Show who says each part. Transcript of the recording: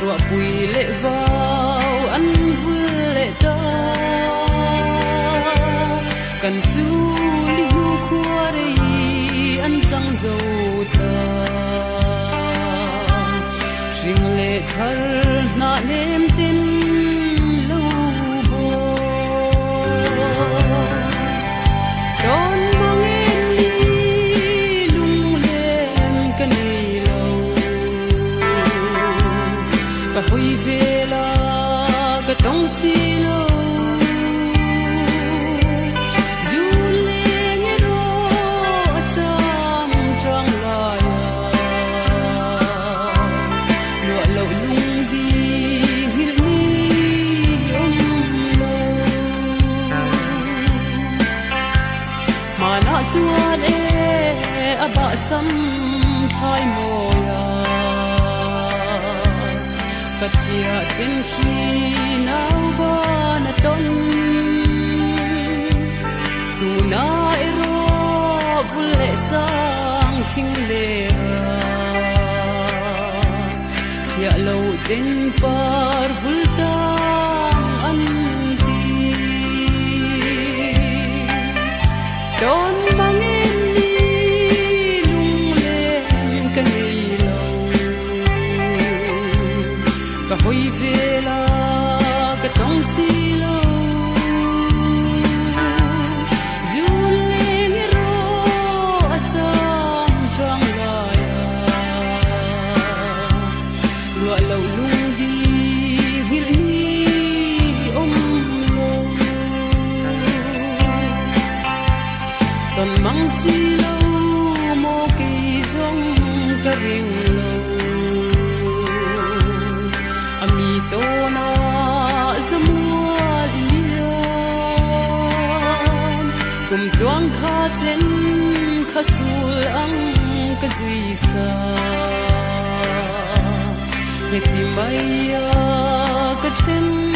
Speaker 1: chùa bùi lệ vào ăn vui lệ ta cần su liu khua đây ăn trăng dầu ta riêng lệ thar na nem tin lâu bồ đón mang em đi lung lên cái này lâu cả hồi về là cả trong xí lâu chuan aba sam thai moya katia sen khi nau ba na ton tu na ero vule sang thing le ya lo den par vulta an di don hồi về là cái trong xí lâu dù lên rô trong trong lại lụa lâu lung đi hít ôm lâu còn măng xí lâu mô cây giống cái rừng to na zamua lian kum tuang kha chen kha sul ang ka zui sa hekti mai ka chen